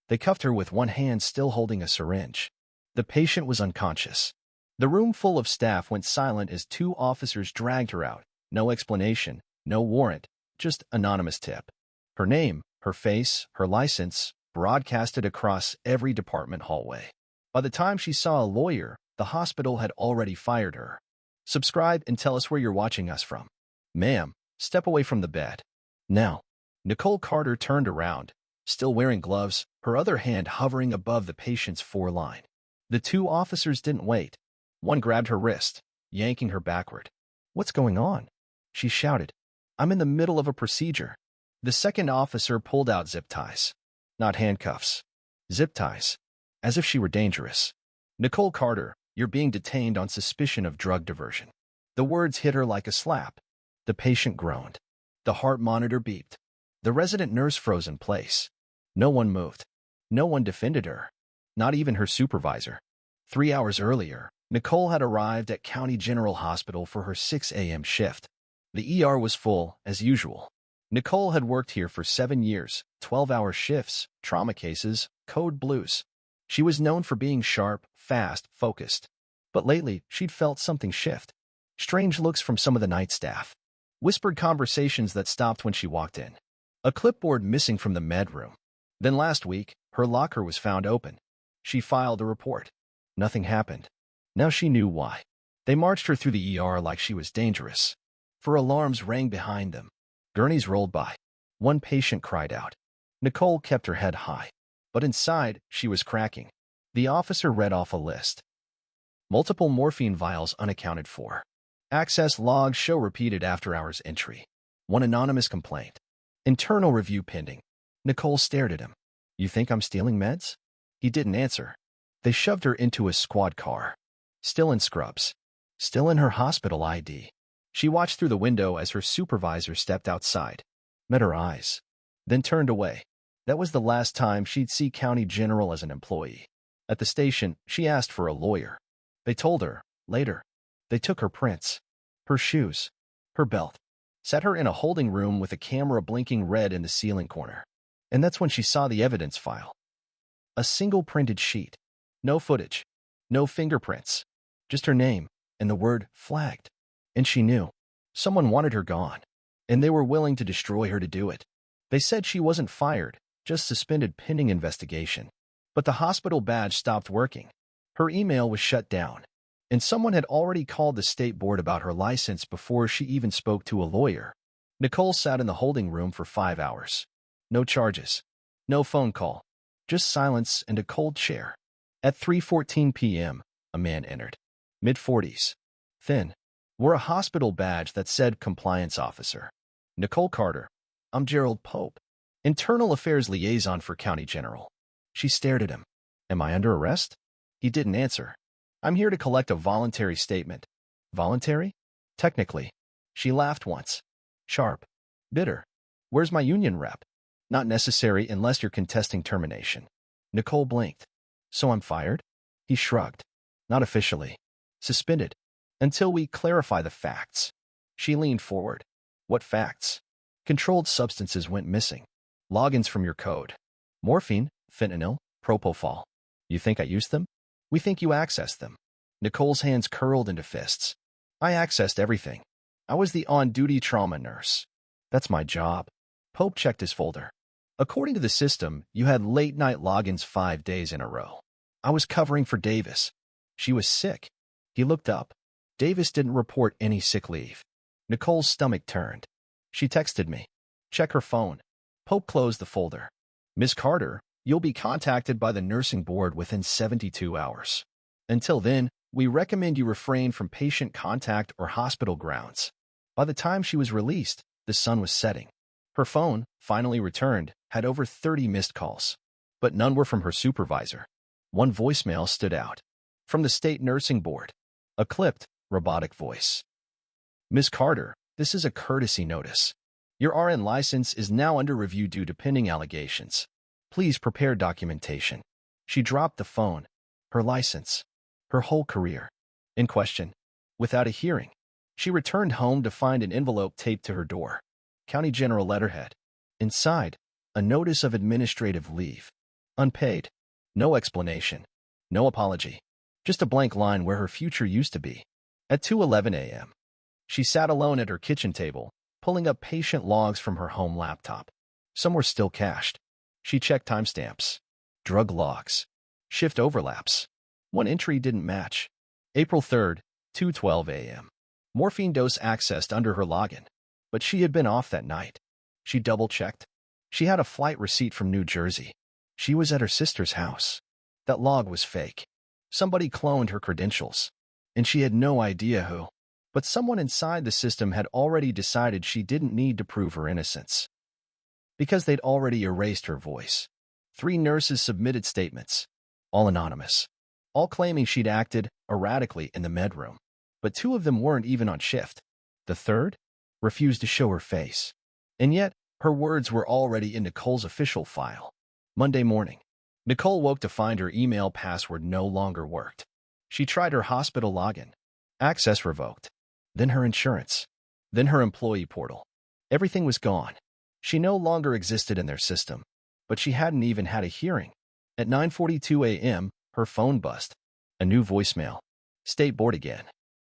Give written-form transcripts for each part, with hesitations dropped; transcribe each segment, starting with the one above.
They cuffed her with one hand still holding a syringe. The patient was unconscious. The room full of staff went silent as two officers dragged her out. No explanation, no warrant, just anonymous tip. Her name, her face, her license, broadcasted across every department hallway. By the time she saw a lawyer, the hospital had already fired her. Subscribe and tell us where you're watching us from. Ma'am, step away from the bed. Now. Nicole Carter turned around, still wearing gloves, her other hand hovering above the patient's foreline. The two officers didn't wait. One grabbed her wrist, yanking her backward. "What's going on?" she shouted. "I'm in the middle of a procedure." The second officer pulled out zip ties. Not handcuffs. Zip ties. As if she were dangerous. "Nicole Carter, you're being detained on suspicion of drug diversion." The words hit her like a slap. The patient groaned. The heart monitor beeped. The resident nurse froze in place. No one moved. No one defended her. Not even her supervisor. 3 hours earlier, Nicole had arrived at County General Hospital for her 6 a.m. shift. The ER was full, as usual. Nicole had worked here for 7 years, 12-hour shifts, trauma cases, code blues. She was known for being sharp, fast, focused. But lately, she'd felt something shift. Strange looks from some of the night staff. Whispered conversations that stopped when she walked in. A clipboard missing from the med room. Then last week, her locker was found open. She filed a report. Nothing happened. Now she knew why. They marched her through the ER like she was dangerous. For alarms rang behind them. Gurneys rolled by. One patient cried out. Nicole kept her head high. But inside, she was cracking. The officer read off a list. Multiple morphine vials unaccounted for. Access logs show repeated after-hours entry. One anonymous complaint. Internal review pending. Nicole stared at him. "You think I'm stealing meds?" He didn't answer. They shoved her into a squad car. Still in scrubs. Still in her hospital ID. She watched through the window as her supervisor stepped outside. Met her eyes. Then turned away. That was the last time she'd see County General as an employee. At the station, she asked for a lawyer. They told her, later. They took her prints. Her shoes. Her belt. Set her in a holding room with a camera blinking red in the ceiling corner. And that's when she saw the evidence file. A single printed sheet. No footage. No fingerprints. Just her name and the word flagged. And she knew. Someone wanted her gone. And they were willing to destroy her to do it. They said she wasn't fired, just suspended pending investigation. But the hospital badge stopped working. Her email was shut down. And someone had already called the state board about her license before she even spoke to a lawyer. Nicole sat in the holding room for 5 hours. No charges. No phone call. Just silence and a cold chair. At 3:14 p.m., a man entered. Mid-40s. Thin. Wore a hospital badge that said compliance officer. "Nicole Carter. I'm Gerald Pope, Internal Affairs Liaison for County General." She stared at him. "Am I under arrest?" He didn't answer. "I'm here to collect a voluntary statement." "Voluntary?" "Technically." She laughed once. Sharp. Bitter. "Where's my union rep?" "Not necessary unless you're contesting termination." Nicole blinked. "So I'm fired?" He shrugged. "Not officially. Suspended. Until we clarify the facts." She leaned forward. "What facts?" "Controlled substances went missing. Logins from your code. Morphine, fentanyl, propofol. You think I used them?" "We think you accessed them." Nicole's hands curled into fists. "I accessed everything. I was the on-duty trauma nurse. That's my job." Pope checked his folder. "According to the system, you had late-night logins 5 days in a row. I was covering for Davis. She was sick." He looked up. Davis didn't report any sick leave. Nicole's stomach turned. "She texted me." "Check her phone." Pope closed the folder. "Miss Carter, you'll be contacted by the nursing board within 72 hours. Until then, we recommend you refrain from patient contact or hospital grounds." By the time she was released, the sun was setting. Her phone, finally returned, had over 30 missed calls. But none were from her supervisor. One voicemail stood out. From the state nursing board. A clipped, robotic voice. "Miss Carter, this is a courtesy notice. Your RN license is now under review due to pending allegations. Please prepare documentation." She dropped the phone. Her license. Her whole career. In question. Without a hearing. She returned home to find an envelope taped to her door. County General letterhead. Inside, a notice of administrative leave. Unpaid. No explanation. No apology. Just a blank line where her future used to be. At 2:11 a.m., she sat alone at her kitchen table, pulling up patient logs from her home laptop. Some were still cached. She checked timestamps, drug logs, shift overlaps. One entry didn't match. April 3rd, 2:12 a.m. Morphine dose accessed under her login, but she had been off that night. She double-checked. She had a flight receipt from New Jersey. She was at her sister's house. That log was fake. Somebody cloned her credentials, and she had no idea who. But someone inside the system had already decided she didn't need to prove her innocence, because they'd already erased her voice. 3 nurses submitted statements, all anonymous, all claiming she'd acted erratically in the med room. But 2 of them weren't even on shift. The third refused to show her face. And yet, her words were already in Nicole's official file. Monday morning, Nicole woke to find her email password no longer worked. She tried her hospital login. Access revoked. Then her insurance. Then her employee portal. Everything was gone. She no longer existed in their system. But she hadn't even had a hearing. At 9:42 a.m., her phone buzzed. A new voicemail. State Board again.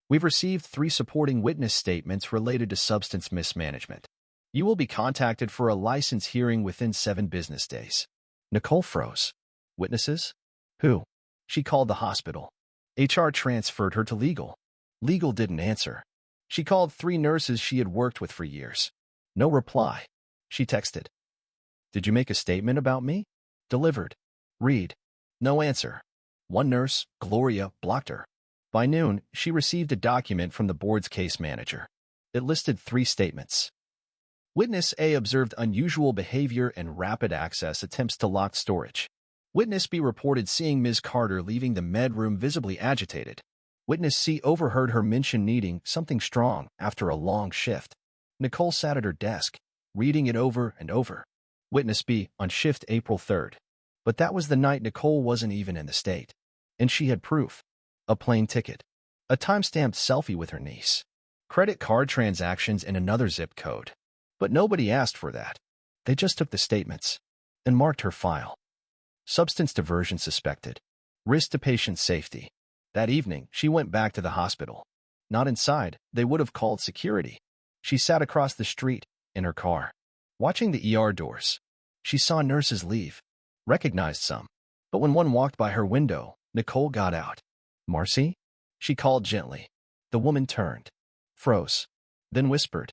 We've received 3 supporting witness statements related to substance mismanagement. You will be contacted for a license hearing within 7 business days. Nicole froze. Witnesses? Who? She called the hospital. HR transferred her to legal. Legal didn't answer. She called 3 nurses she had worked with for years. No reply. She texted. Did you make a statement about me? Delivered. Read. No answer. One nurse, Gloria, blocked her. By noon, she received a document from the board's case manager. It listed 3 statements. Witness A observed unusual behavior and rapid access attempts to locked storage. Witness B reported seeing Ms. Carter leaving the med room visibly agitated. Witness C overheard her mention needing something strong after a long shift. Nicole sat at her desk, reading it over and over. Witness B on shift April 3rd. But that was the night Nicole wasn't even in the state. And she had proof. A plane ticket. A time-stamped selfie with her niece. Credit card transactions in another zip code. But nobody asked for that. They just took the statements and marked her file. Substance diversion suspected. Risk to patient safety. That evening, she went back to the hospital. Not inside, they would have called security. She sat across the street, in her car, watching the ER doors. She saw nurses leave, recognized some. But when one walked by her window, Nicole got out. Marcy? She called gently. The woman turned, froze, then whispered,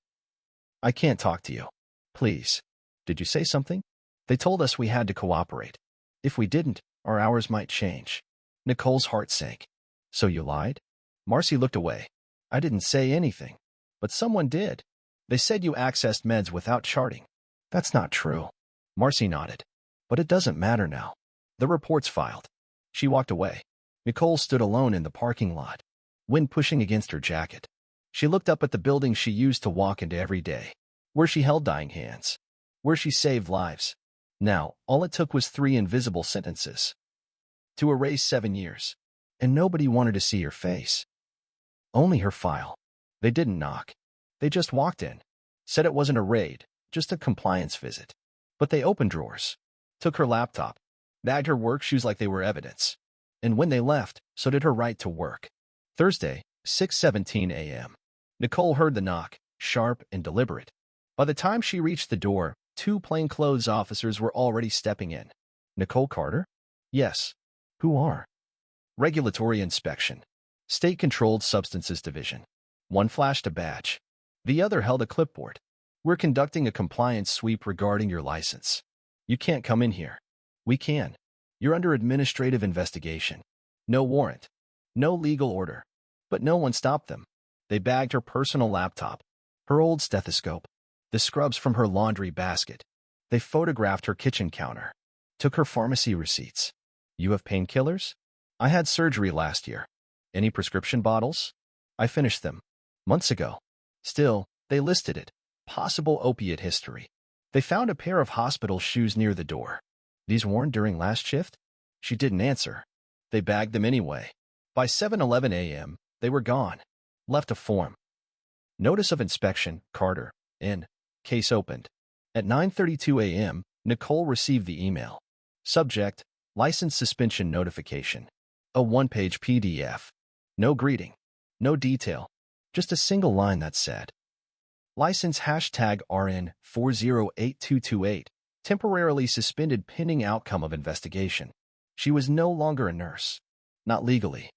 I can't talk to you. Please. Did you say something? They told us we had to cooperate. If we didn't, our hours might change. Nicole's heart sank. So you lied? Marcy looked away. I didn't say anything. But someone did. They said you accessed meds without charting. That's not true. Marcy nodded. But it doesn't matter now. The report's filed. She walked away. Nicole stood alone in the parking lot, wind pushing against her jacket. She looked up at the building she used to walk into every day, where she held dying hands, where she saved lives. Now, all it took was 3 invisible sentences to erase 7 years, and nobody wanted to see her face. Only her file. They didn't knock. They just walked in, said it wasn't a raid, just a compliance visit. But they opened drawers, took her laptop, bagged her work shoes like they were evidence. And when they left, so did her right to work. Thursday, 6:17 a.m. Nicole heard the knock, sharp and deliberate. By the time she reached the door, 2 plainclothes officers were already stepping in. Nicole Carter? Yes. Who are? Regulatory Inspection. State-Controlled Substances Division. One flashed a badge. The other held a clipboard. We're conducting a compliance sweep regarding your license. You can't come in here. We can. You're under administrative investigation. No warrant. No legal order. But no one stopped them. They bagged her personal laptop, her old stethoscope, the scrubs from her laundry basket. They photographed her kitchen counter, took her pharmacy receipts. You have painkillers? I had surgery last year. Any prescription bottles? I finished them months ago. Still, they listed it. Possible opiate history. They found a pair of hospital shoes near the door. These worn during last shift? She didn't answer. They bagged them anyway. By 7:11 a.m., they were gone. Left a form. Notice of inspection, Carter, in. Case opened. At 9:32 a.m., Nicole received the email. Subject, License suspension notification. A one-page PDF. No greeting. No detail. Just a single line that said, License hashtag RN408228. Temporarily suspended pending outcome of investigation. She was no longer a nurse. Not legally.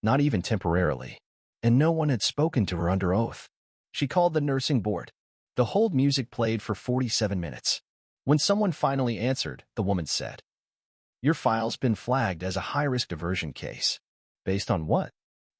Not even temporarily. And no one had spoken to her under oath. She called the nursing board. The hold music played for 47 minutes. When someone finally answered, the woman said, Your file's been flagged as a high-risk diversion case. Based on what?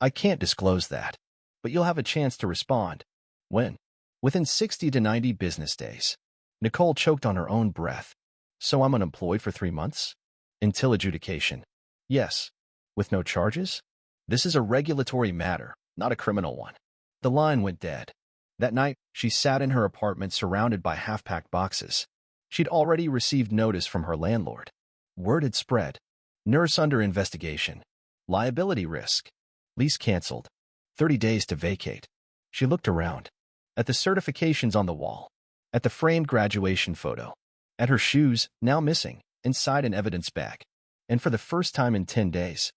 I can't disclose that. But you'll have a chance to respond. When? Within 60 to 90 business days. Nicole choked on her own breath. So I'm unemployed for 3 months? Until adjudication. Yes. With no charges? This is a regulatory matter, not a criminal one. The line went dead. That night, she sat in her apartment surrounded by half-packed boxes. She'd already received notice from her landlord. Word had spread. Nurse under investigation. Liability risk. Lease canceled. 30 days to vacate. She looked around. At the certifications on the wall. At the framed graduation photo. At her shoes, now missing, inside an evidence bag. And for the first time in 10 days.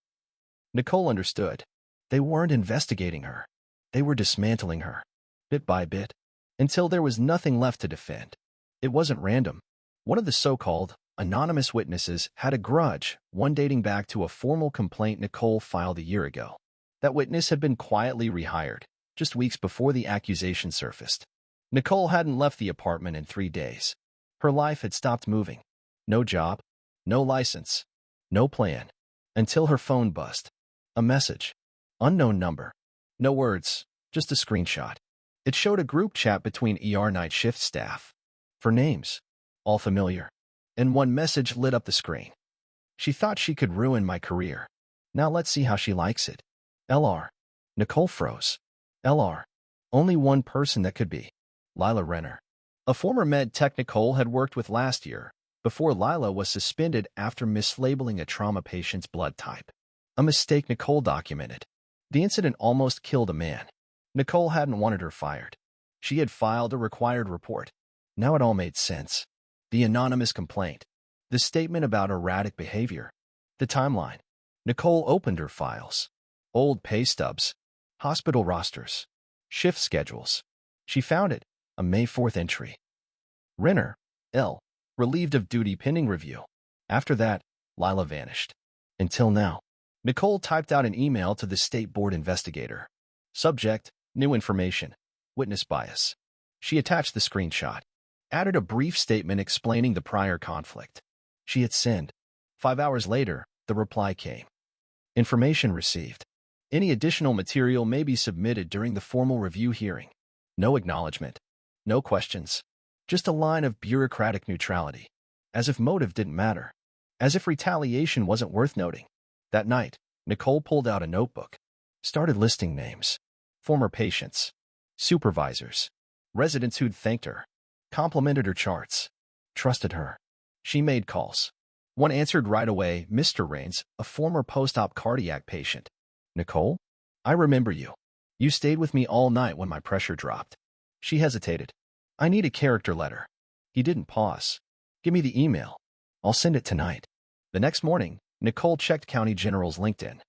Nicole understood. They weren't investigating her. They were dismantling her. Bit by bit. Until there was nothing left to defend. It wasn't random. One of the so-called anonymous witnesses had a grudge, one dating back to a formal complaint Nicole filed a year ago. That witness had been quietly rehired, just weeks before the accusation surfaced. Nicole hadn't left the apartment in 3 days. Her life had stopped moving. No job, no license, no plan. Until her phone buzzed. A message. Unknown number. No words, just a screenshot. It showed a group chat between ER night shift staff. For names. All familiar. And one message lit up the screen. She thought she could ruin my career. Now let's see how she likes it. LR. Nicole froze. LR. Only one person that could be. Lila Renner. A former med tech Nicole had worked with last year, before Lila was suspended after mislabeling a trauma patient's blood type. A mistake Nicole documented. The incident almost killed a man. Nicole hadn't wanted her fired. She had filed a required report. Now it all made sense. The anonymous complaint. The statement about erratic behavior. The timeline. Nicole opened her files. Old pay stubs. Hospital rosters. Shift schedules. She found it. A May 4th entry. Renner, L. Relieved of duty pending review. After that, Lila vanished. Until now. Nicole typed out an email to the state board investigator. Subject, new information. Witness bias. She attached the screenshot. Added a brief statement explaining the prior conflict. She hit send. 5 hours later, the reply came. Information received. Any additional material may be submitted during the formal review hearing. No acknowledgement. No questions. Just a line of bureaucratic neutrality. As if motive didn't matter. As if retaliation wasn't worth noting. That night, Nicole pulled out a notebook. Started listing names. Former patients. Supervisors. Residents who'd thanked her. Complimented her charts. Trusted her. She made calls. One answered right away, Mr. Rains, a former post-op cardiac patient. Nicole? I remember you. You stayed with me all night when my pressure dropped. She hesitated. I need a character letter. He didn't pause. Give me the email. I'll send it tonight. The next morning, Nicole checked County General's LinkedIn.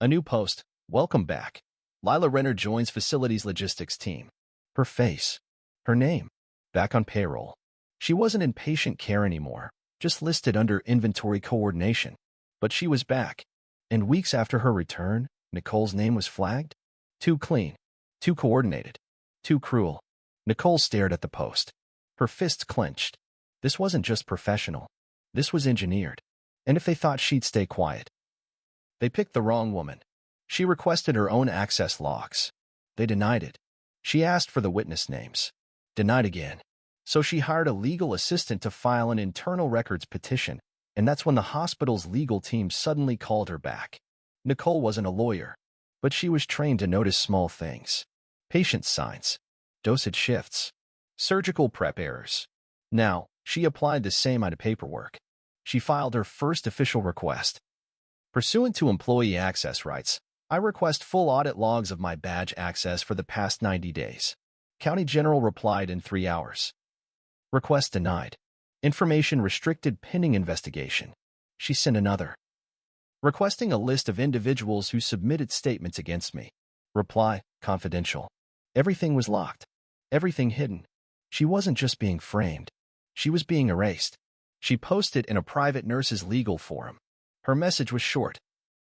A new post. Welcome back. Lila Renner joins facilities logistics team. Her face. Her name. Back on payroll. She wasn't in patient care anymore, just listed under inventory coordination. But she was back. And weeks after her return, Nicole's name was flagged? Too clean. Too coordinated. Too cruel. Nicole stared at the post. Her fists clenched. This wasn't just professional. This was engineered. And if they thought she'd stay quiet, they picked the wrong woman. She requested her own access logs. They denied it. She asked for the witness names. Denied again. So she hired a legal assistant to file an internal records petition, and that's when the hospital's legal team suddenly called her back. Nicole wasn't a lawyer, but she was trained to notice small things. Patient signs. Dosage shifts. Surgical prep errors. Now, she applied the same to paperwork. She filed her first official request. Pursuant to employee access rights, I request full audit logs of my badge access for the past 90 days. County General replied in 3 hours. Request denied. Information restricted pending investigation. She sent another, requesting a list of individuals who submitted statements against me. Reply, confidential. Everything was locked. Everything hidden. She wasn't just being framed. She was being erased. She posted in a private nurse's legal forum. Her message was short.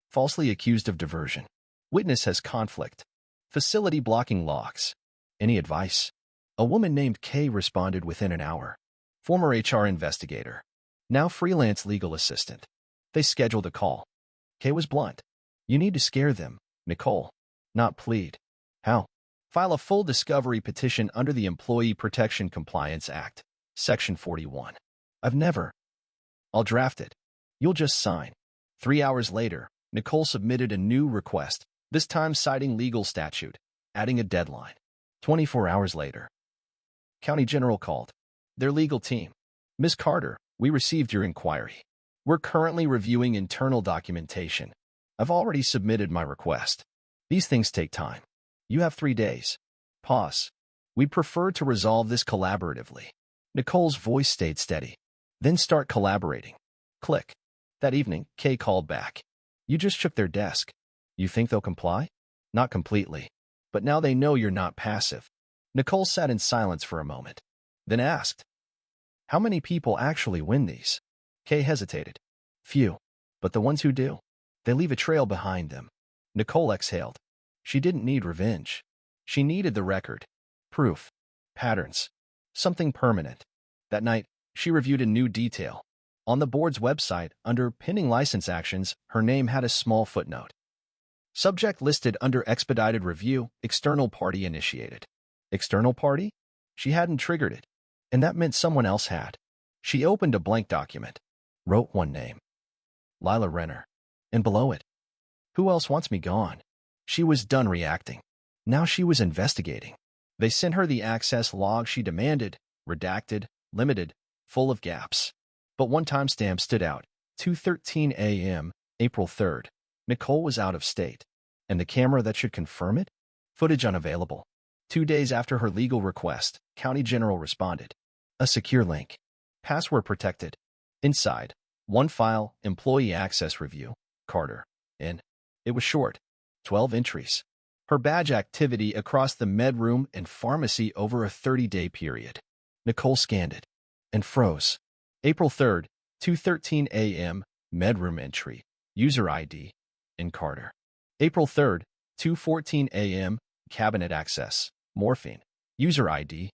Falsely accused of diversion. Witness has conflict. Facility blocking logs. Any advice? A woman named Kay responded within an hour. Former HR investigator. Now freelance legal assistant. They scheduled a call. Kay was blunt. You need to scare them, Nicole. Not plead. How? File a full discovery petition under the Employee Protection Compliance Act, Section 41. I've never. I'll draft it. You'll just sign. 3 hours later, Nicole submitted a new request, this time citing legal statute, adding a deadline. 24 hours later, County General called. Their legal team. Ms. Carter, we received your inquiry. We're currently reviewing internal documentation. I've already submitted my request. These things take time. You have 3 days. Pause. We'd prefer to resolve this collaboratively. Nicole's voice stayed steady. Then start collaborating. Click. That evening, Kay called back. You just shook their desk. You think they'll comply? Not completely. But now they know you're not passive. Nicole sat in silence for a moment, then asked, how many people actually win these? Kay hesitated. Few. But the ones who do, they leave a trail behind them. Nicole exhaled. She didn't need revenge. She needed the record. Proof. Patterns. Something permanent. That night, she reviewed a new detail. On the board's website, under pending license actions, her name had a small footnote. Subject listed under expedited review, external party initiated. External party? She hadn't triggered it, and that meant someone else had. She opened a blank document, wrote one name. Lila Renner. And below it, who else wants me gone? She was done reacting. Now she was investigating. They sent her the access log she demanded, redacted, limited, full of gaps. But one timestamp stood out, 2:13 a.m., April 3rd. Nicole was out of state. And the camera that should confirm it? Footage unavailable. 2 days after her legal request, County General responded. A secure link. Password protected. Inside, one file, Employee Access Review, Carter. In. It was short. 12 entries. Her badge activity across the med room and pharmacy over a 30-day period. Nicole scanned it and froze. April 3rd, 2:13 a.m., med room entry, user ID, in Carter. April 3rd, 2:14 a.m., cabinet access, morphine, user ID,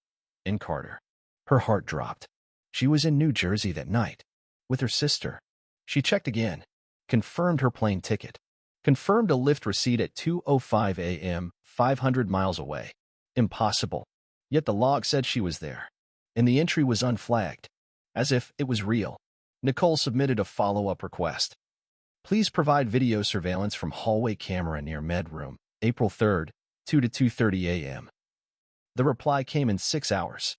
in Carter. Her heart dropped. She was in New Jersey that night, with her sister. She checked again, confirmed her plane ticket, confirmed a Lyft receipt at 2:05 a.m., 500 miles away. Impossible. Yet the log said she was there, and the entry was unflagged, as if it was real. Nicole submitted a follow-up request. Please provide video surveillance from hallway camera near med room, April 3rd, 2 to 2:30 a.m. The reply came in 6 hours.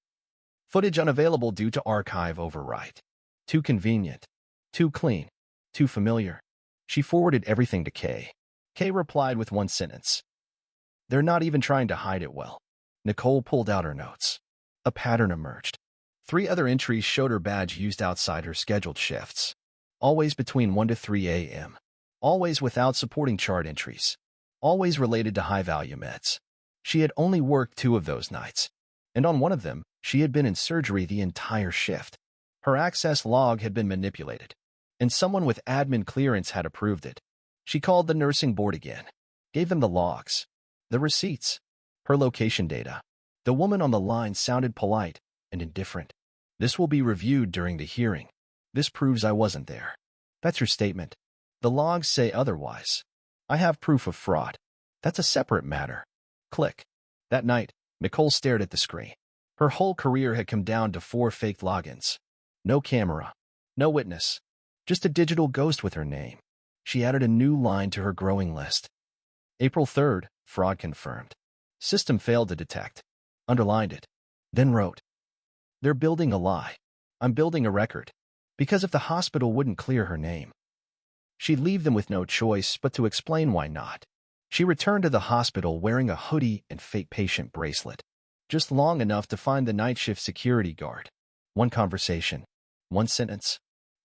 Footage unavailable due to archive overwrite. Too convenient. Too clean. Too familiar. She forwarded everything to Kay. Kay replied with one sentence. They're not even trying to hide it well. Nicole pulled out her notes. A pattern emerged. 3 other entries showed her badge used outside her scheduled shifts. Always between 1 to 3 a.m. Always without supporting chart entries. Always related to high-value meds. She had only worked 2 of those nights, and on one of them, she had been in surgery the entire shift. Her access log had been manipulated, and someone with admin clearance had approved it. She called the nursing board again, gave them the logs, the receipts, her location data. The woman on the line sounded polite and indifferent. This will be reviewed during the hearing. This proves I wasn't there. That's your statement. The logs say otherwise. I have proof of fraud. That's a separate matter. Click. That night, Nicole stared at the screen. Her whole career had come down to 4 faked logins. No camera. No witness. Just a digital ghost with her name. She added a new line to her growing list. April 3rd, fraud confirmed. System failed to detect. Underlined it. Then wrote, they're building a lie. I'm building a record. Because if the hospital wouldn't clear her name, she'd leave them with no choice but to explain why not. She returned to the hospital wearing a hoodie and fake patient bracelet, just long enough to find the night shift security guard. One conversation, one sentence,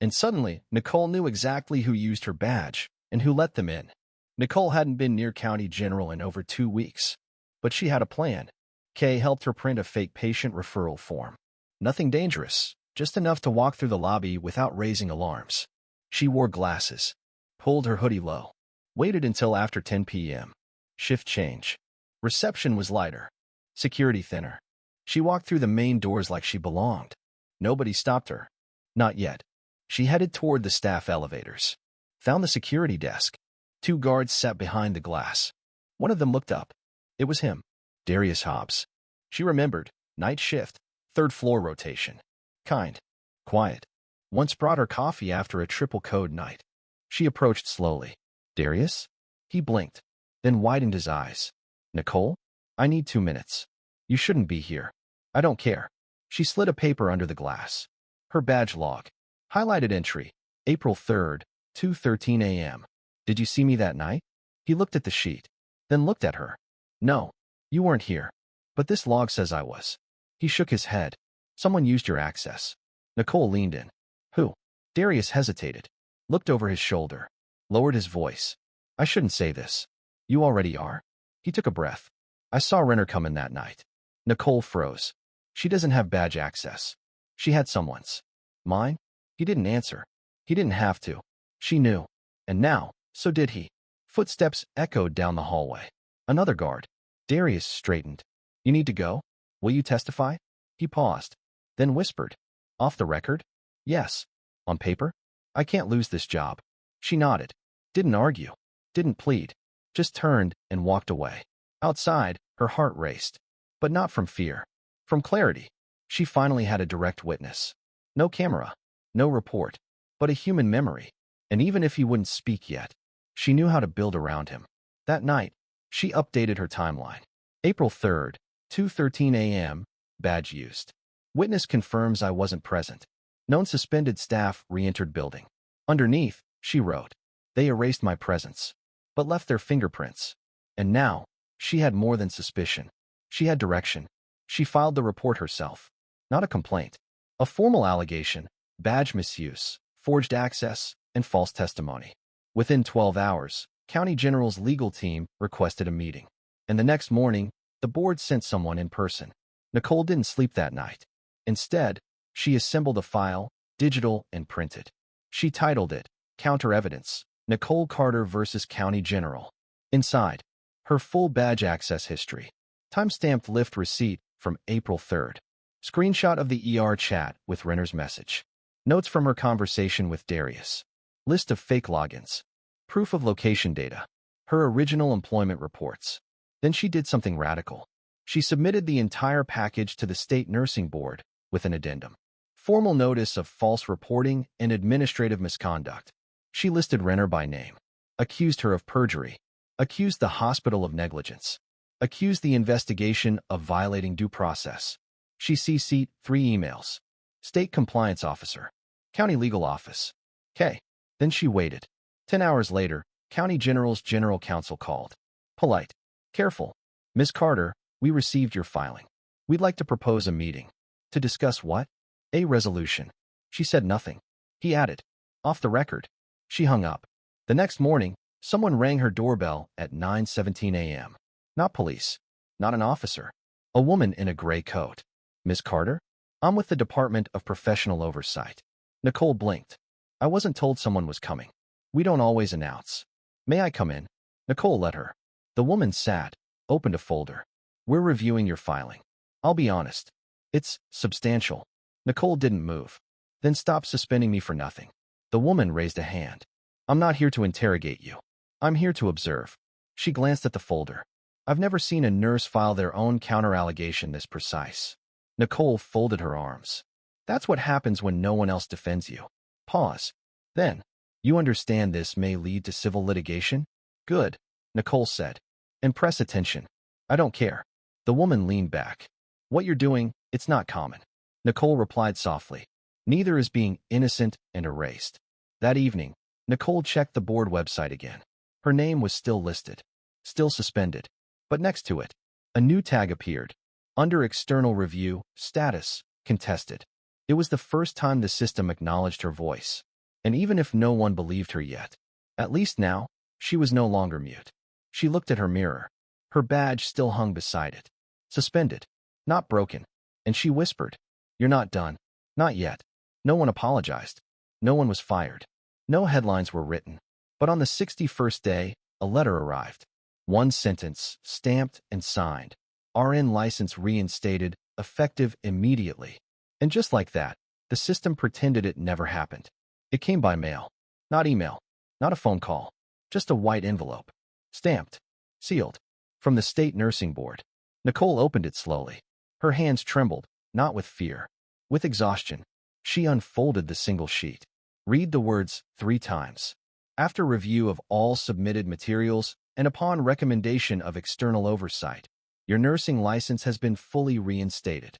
And suddenly, Nicole knew exactly who used her badge and who let them in. Nicole hadn't been near County General in over 2 weeks, but she had a plan. Kay helped her print a fake patient referral form. Nothing dangerous, just enough to walk through the lobby without raising alarms. She wore glasses, pulled her hoodie low, waited until after 10 p.m. Shift change. Reception was lighter, security thinner. She walked through the main doors like she belonged. Nobody stopped her. Not yet. She headed toward the staff elevators. Found the security desk. 2 guards sat behind the glass. One of them looked up. It was him, Darius Hobbs. She remembered. Night shift, 3rd floor rotation. Kind. Quiet. Once brought her coffee after a triple code night. She approached slowly. Darius? He blinked, then widened his eyes. Nicole? I need 2 minutes. You shouldn't be here. I don't care. She slid a paper under the glass. Her badge log. Highlighted entry. April 3rd, 2:13 a.m. Did you see me that night? He looked at the sheet, then looked at her. No, you weren't here. But this log says I was. He shook his head. Someone used your access. Nicole leaned in. Who? Darius hesitated, looked over his shoulder, lowered his voice. I shouldn't say this. You already are. He took a breath. I saw Renner come in that night. Nicole froze. She doesn't have badge access. She had someone's. Mine? He didn't answer. He didn't have to. She knew. And now, so did he. Footsteps echoed down the hallway. Another guard. Darius straightened. You need to go? Will you testify? He paused, then whispered. Off the record? Yes. On paper? I can't lose this job. She nodded. Didn't argue. Didn't plead. Just turned and walked away. Outside, her heart raced. But not from fear. From clarity. She finally had a direct witness. No camera. No report. But a human memory. And even if he wouldn't speak yet, she knew how to build around him. That night, she updated her timeline. April 3rd, 2:13 a.m., badge used. Witness confirms I wasn't present. Known suspended staff re-entered building. Underneath, she wrote, they erased my presence, but left their fingerprints. And now, she had more than suspicion. She had direction. She filed the report herself. Not a complaint. A formal allegation, badge misuse, forged access, and false testimony. Within 12 hours, County General's legal team requested a meeting. And the next morning, the board sent someone in person. Nicole didn't sleep that night. Instead, she assembled a file, digital and printed. She titled it, Counter Evidence, Nicole Carter versus County General. Inside, her full badge access history. Timestamped lift receipt from April 3rd. Screenshot of the ER chat with Renner's message. Notes from her conversation with Darius. List of fake logins. Proof of location data. Her original employment reports. Then she did something radical. She submitted the entire package to the state nursing board with an addendum. Formal notice of false reporting and administrative misconduct. She listed Renner by name. Accused her of perjury. Accused the hospital of negligence. Accused the investigation of violating due process. She CC'd 3 emails. State Compliance Officer. County Legal Office. K. Then she waited. 10 hours later, County General's General Counsel called. Polite. Careful. Ms. Carter, we received your filing. We'd like to propose a meeting. To discuss what? A resolution. She said nothing. He added. Off the record. She hung up. The next morning, someone rang her doorbell at 9:17 a.m. Not police. Not an officer. A woman in a gray coat. Ms. Carter? I'm with the Department of Professional Oversight. Nicole blinked. I wasn't told someone was coming. We don't always announce. May I come in? Nicole let her. The woman sat, opened a folder. We're reviewing your filing. I'll be honest. It's substantial. Nicole didn't move. Then stop suspending me for nothing. The woman raised a hand. I'm not here to interrogate you. I'm here to observe. She glanced at the folder. I've never seen a nurse file their own counter-allegation this precise. Nicole folded her arms. That's what happens when no one else defends you. Pause. Then, you understand this may lead to civil litigation? Good, Nicole said. And press attention. I don't care. The woman leaned back. What you're doing, it's not common. Nicole replied softly. Neither is being innocent and erased. That evening, Nicole checked the board website again. Her name was still listed. Still suspended. But next to it, a new tag appeared. Under external review, status, contested. It was the first time the system acknowledged her voice. And even if no one believed her yet, at least now, she was no longer mute. She looked at her mirror. Her badge still hung beside it. Suspended, not broken. And she whispered, "You're not done. Not yet." No one apologized. No one was fired. No headlines were written. But on the 61st day, a letter arrived. One sentence, stamped and signed. RN license reinstated, effective immediately. And just like that, the system pretended it never happened. It came by mail. Not email. Not a phone call. Just a white envelope. Stamped. Sealed. From the State Nursing Board. Nicole opened it slowly. Her hands trembled, not with fear. With exhaustion. She unfolded the single sheet. Read the words 3 times. After review of all submitted materials and upon recommendation of external oversight, your nursing license has been fully reinstated.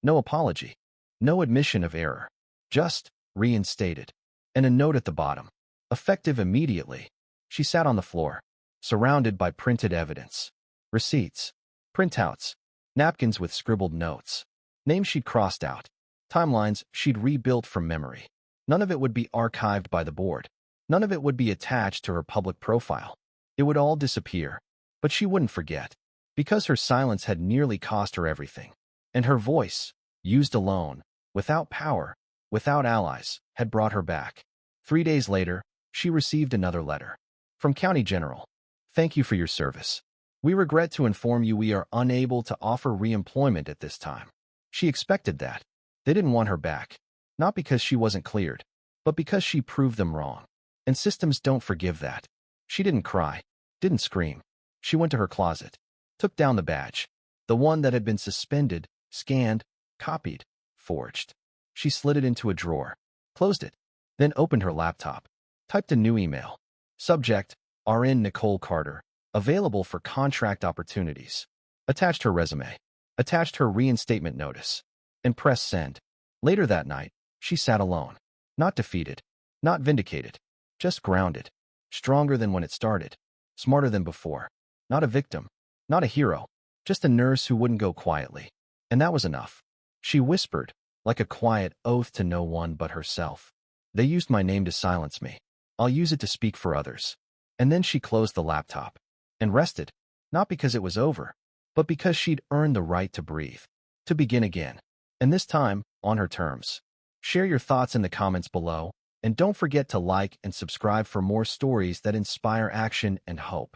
No apology. No admission of error. Just reinstated. And a note at the bottom. Effective immediately. She sat on the floor, surrounded by printed evidence. Receipts. Printouts. Napkins with scribbled notes. Names she'd crossed out. Timelines she'd rebuilt from memory. None of it would be archived by the board. None of it would be attached to her public profile. It would all disappear. But she wouldn't forget. Because her silence had nearly cost her everything. And her voice, used alone, without power, without allies, had brought her back. 3 days later, she received another letter. From County General. "Thank you for your service. We regret to inform you we are unable to offer reemployment at this time." She expected that. They didn't want her back. Not because she wasn't cleared, but because she proved them wrong. And systems don't forgive that. She didn't cry, didn't scream. She went to her closet, took down the badge, the one that had been suspended, scanned, copied, forged. She slid it into a drawer, closed it, then opened her laptop, typed a new email. Subject, RN Nicole Carter, available for contract opportunities. Attached her resume, attached her reinstatement notice, and pressed send. Later that night, she sat alone. Not defeated, not vindicated, just grounded. Stronger than when it started, smarter than before. Not a victim, not a hero, just a nurse who wouldn't go quietly. And that was enough. She whispered, like a quiet oath to no one but herself. "They used my name to silence me. I'll use it to speak for others." And then she closed the laptop and rested, not because it was over, but because she'd earned the right to breathe, to begin again. And this time, on her terms. Share your thoughts in the comments below, and don't forget to like and subscribe for more stories that inspire action and hope.